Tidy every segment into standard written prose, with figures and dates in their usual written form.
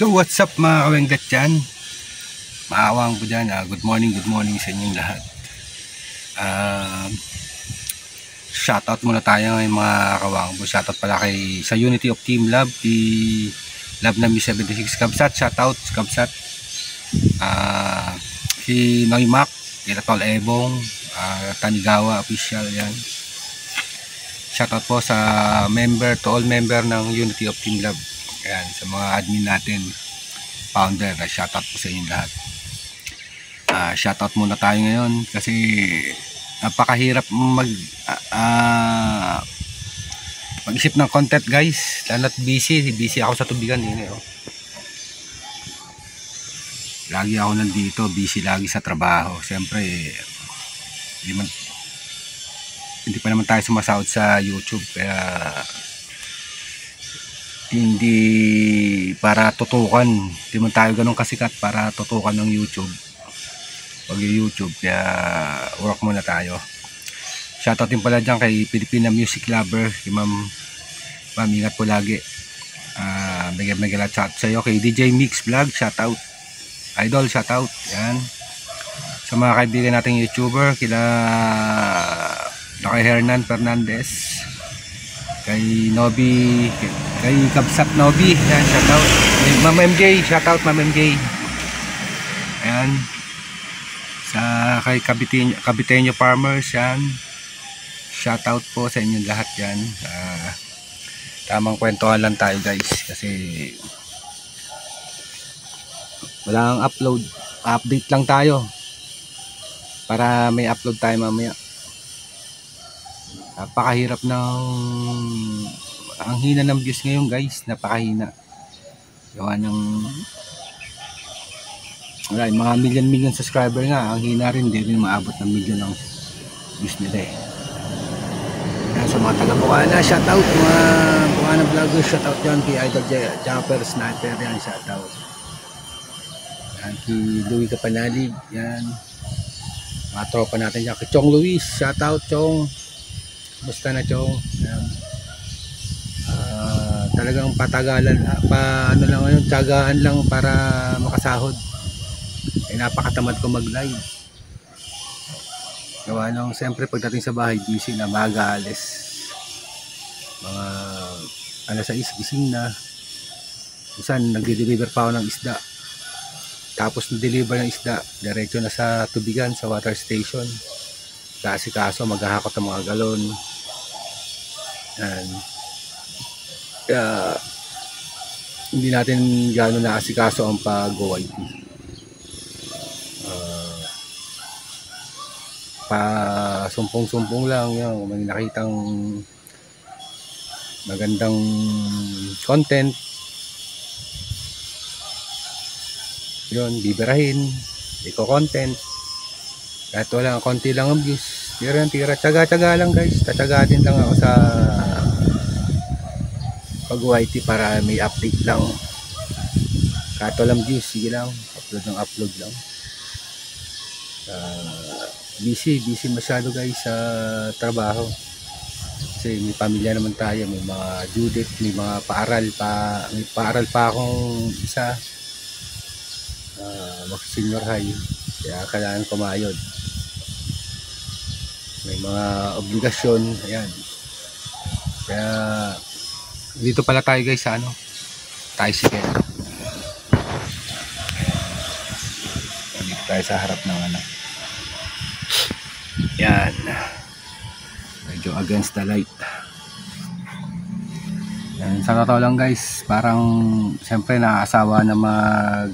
So what's up mga kawenggat dyan? Maawang po dyan. Good morning sa inyong lahat. Shoutout muna tayo ngayon mga kawangbo. Shoutout pala sa Unity of Team Love, Love Nami 76 Kabsat. Shoutout Kabsat. Si Noy Mac, Tol Ebong, Tanigawa official yan. Shoutout po sa to all member ng Unity of Team Love. Ayan, sa mga admin natin, founder, shoutout po sa inyo lahat. Shoutout muna tayo ngayon kasi napakahirap mag-isip ng content guys. Lalo't busy ako sa tubigan din Lagi ako nandito, busy lagi sa trabaho. Siyempre hindi pa naman tayo sumasahod sa YouTube, kaya hindi para tutukan, hindi man tayo ganun kasikat para tutukan ng YouTube, YouTube, kaya work muna tayo. Shoutout din pala dyan kay Filipina Music Lover, kay Ma'am, ingat po lagi. Bigay lahat shout sa iyo, kay DJ Mix Vlog, shoutout idol, shoutout yan. Sa mga kaibigan nating YouTuber, kay Hernan Fernandez, kay Nobi, kay Kabsat Nobi, yan, shoutout. Ma'am MJ, shoutout Ma'am MJ. Ayan. Kay Caviteño Farmers, yan. Shoutout po sa inyong lahat yan. Tamang kwentuhan lang tayo guys, kasi walang update lang tayo para may upload tayo mamaya. Napakahirap ang hina ng views ngayon guys, napakahina. Gawa ng mga million subscriber nga, ang hina rin, hindi rin maabot ng million ng views nila Yan, sa mga taga-Buana, shoutout mga Buana vloggers, shoutout yan kay Idol Jumper Sniper, yan, shoutout yan, kay Louie Kapanalig, yan, mga tropa natin yan, kay Chong Luis, shoutout Chong. Basta na Chong, talagang patagalan, ano lang ngayon, tiyagaan lang para makasahod. Napakatamad ko mag-live. Gawa nung siyempre pagdating sa bahay, busy na, maaga alis. Mga alas 6, gising na. Minsan nag-deliver pa ako ng isda. Tapos na-deliver ng isda, diretso na sa tubigan, sa water station. Kasi maghahakot ng mga galon. Kaya hindi natin gano'n naasikaso ang pag-YT. Sumpong-sumpong lang yan. Kung may nakitang magandang content, yun, bibirahin, iko-content. Kahit wala, konti lang ang views, tira, tsaga lang guys. Tatsaga din lang ako sa pag-YT para may update lang. Kahit walang views, sige lang, upload lang. Busy masyado guys sa trabaho. Kasi may pamilya naman tayo, may mga due date, may paaral pa akong isa, mag-senior high, kaya kailangan kumayod. May mga obligasyon, ayan. Kaya dito pala tayo guys sa tricycle. Dito tayo sa harap ng yan, medyo against the light. Yan, sa totoo lang guys, parang siyempre nakakasawa na mag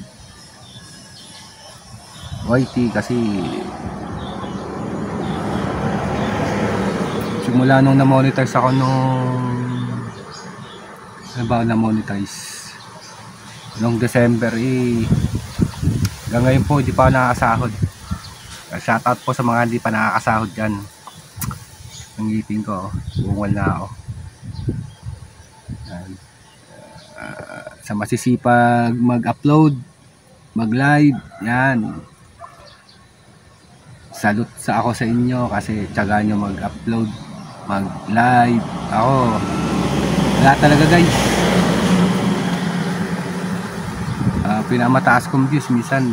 YT kasi simula nung na-monetize ako na-monetize nung December hanggang ngayon po hindi pa ako nakakasahod. Shoutout po sa mga hindi pa nakakasahod dyan. Ang ngipin ko, bungal na ako. Sa masisipag mag-upload, mag-live, yan. Salute ako sa inyo kasi tiyaga nyo mag-upload, mag-live. Ako, wala talaga guys. Pinakamataas kong views minsan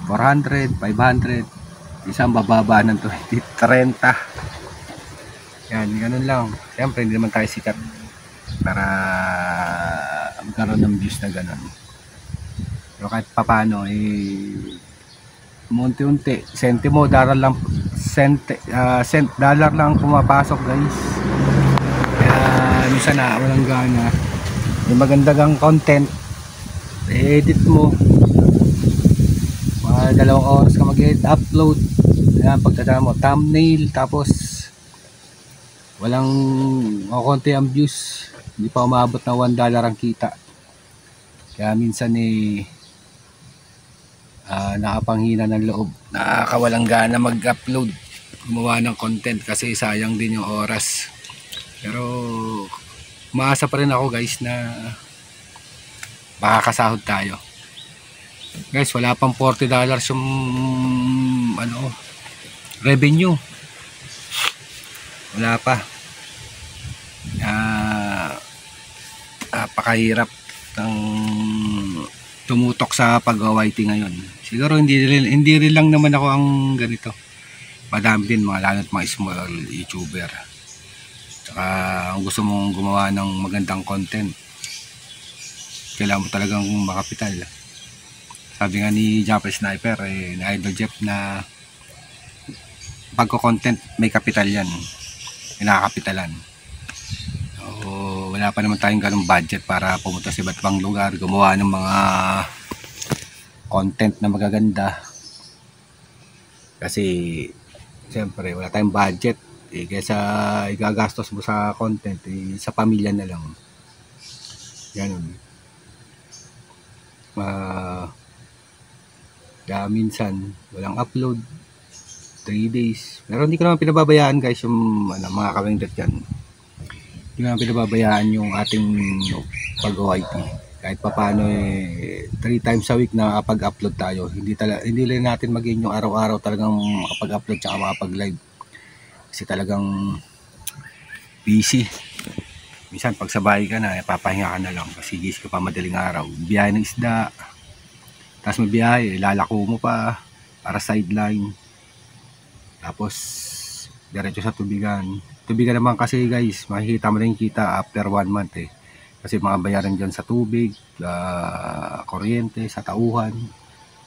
400, 500, isang bababa ng 20, 30. Yan, ganun lang. Siyempre hindi naman tayo sikat para magkaroon ng views na ganun. Pero kahit papano unti-unti, sentimo, dollar lang, dollar lang pumapasok guys. Kaya minsan na walang gana. May magandang content, edit mo, mga 2 oras ka mag-edit, upload. Ayan, pagtatama mo thumbnail, tapos walang konti ang views, hindi pa umabot na $1 ang kita. Kaya minsan nakapanghina ng loob, nakakawalang gana mag-upload, gumawa ng content kasi sayang din yung oras. Pero umaasa pa rin ako guys na makakasahod tayo guys. Wala pang $40 yung revenue, wala pa. Napakahirap ng tumutok sa pag-YT ngayon. Siguro hindi rin lang naman ako ang ganito, madami din mga lalo't mga small YouTuber. Saka kung gusto mong gumawa ng magandang content, kailangan mo talagang makapital. Sabi nga ni Japanese Sniper, na Idol Jeff, na pagko-content may kapital yan, nakakapitalan. Wala pa naman tayong ganung budget para pumunta sa iba't ibang lugar, gumawa ng mga content na magaganda. Kasi siyempre wala tayong budget, kaysa igagastos mo sa content, sa pamilya na lang. Ganun. Kaya minsan walang upload 3 days. Pero hindi ko naman pinababayaan guys yung mga kawengdet yan. Hindi naman pinababayaan yung ating pag-YT. Kahit papaano 3 times a week na kapag-upload tayo. Hindi rin natin maging yung araw-araw talagang makapag-upload tsaka makapag-live. Kasi talagang busy. Minsan pag sa bahay ka na, papahinga ka na lang kasi gising ka pa madaling araw. Biyahe ng isda, tapos may biyahe, lalako mo pa para sideline. Tapos diretso sa tubigan naman kasi guys, makikita mo rin kita after 1 month kasi mga bayaran dyan sa tubig, kuryente, sa tauhan,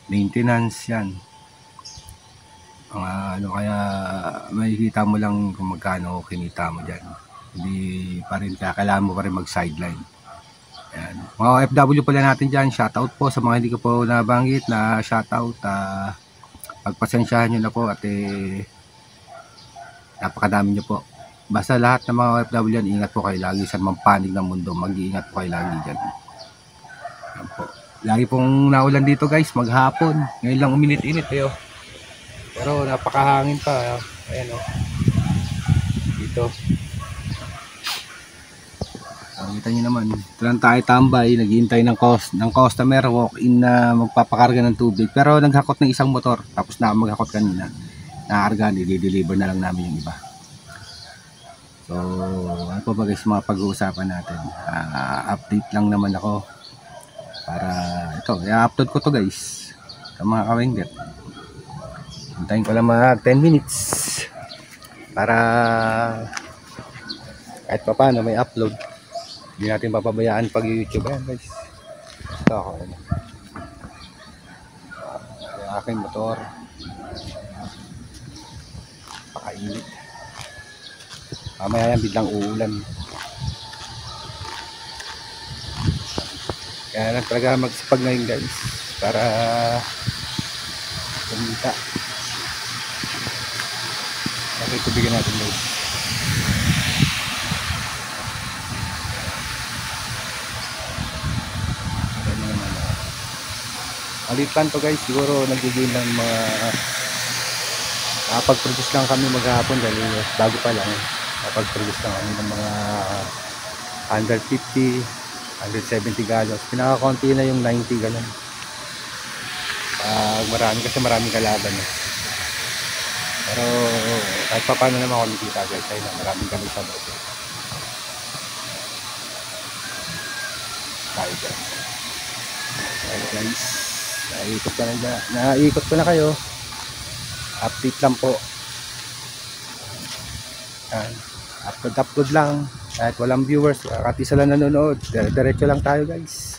maintenance, yan kaya makikita mo lang kung magkano kinita mo dyan. Hindi pa rin, kailangan mo pa rin mag sideline. Yan. Mga OFW pala natin dyan, shoutout po sa mga hindi ko po nabanggit na shoutout. Pagpasensyahan nyo na po at napakadami nyo po. Basta lahat ng mga OFW yan, ingat po kayo lagi sa mga panig ng mundo, mag-iingat po kayo lagi dyan. Yan po. Lagi pong naulan dito guys, maghapon, ngayon lang uminit-init pero napakahangin pa. Ayan dito. Kita nyo naman, ito lang tayo tambay, naghihintay ng customer, walk-in na magpapakarga ng tubig. Pero naghakot ng isang motor, tapos na maghakot kanina. Nakakarga, i-deliver na lang namin yung iba. So, ano pa ba guys mga pag-uusapan natin? Update lang naman ako. Para ito, i-upload ko to guys sa mga kawengdet. Hintayin ko lang mga 10 minutes para kahit pa paano may upload. Hindi natin papabayaan pag YouTube. Ayan guys, ito ako yung aking motor, pakainit. Mamaya yan biglang uulan, kaya lang talaga magsipag ngayon guys para kumita. Okay, tubigan natin guys. Malit plan to guys, siguro nag-gain lang mga nakapag-produce lang kami maghapon dahil bago pa lang. Nakapag-produce lang kami ng mga 150, 170 gallons. Pinaka-konti na yung 90 gallon. Marami kasi maraming kalaban pero kahit pa paano naman kumikita guys. Ayun na, maraming gallons sa loob. Tayo guys. Ayan guys, naikot ko na kayo. Update lang po. Ayan. Upload lang. Kahit walang viewers, kahit isa lang nanonood, diretso lang tayo guys.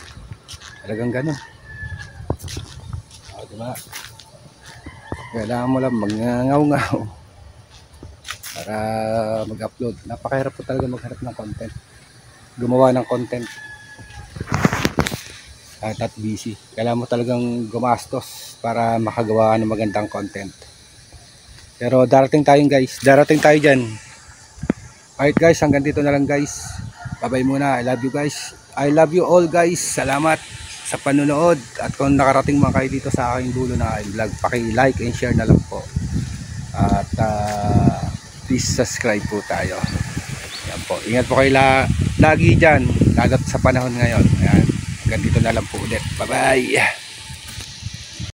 Talagang ganun. O, diba? Kailangan mo lang magngangaw-ngaw para mag-upload. Napakahirap po talaga maghanap ng content. Gumawa ng content. At busy. Kailangan mo talagang gumastos para makagawa ng magandang content. Pero darating tayo guys. Darating tayo dyan. Alright guys, hanggang dito na lang guys. Bye-bye muna. I love you guys. I love you all guys. Salamat sa panonood. At kung nakarating man kayo dito sa aking dulo na vlog, paki-like and share na lang po. At please subscribe po tayo. Yan po. Ingat po kayo lagi dyan. Lalo sa panahon ngayon. Ayan. Hanggang dito na lang po ulit. Bye-bye.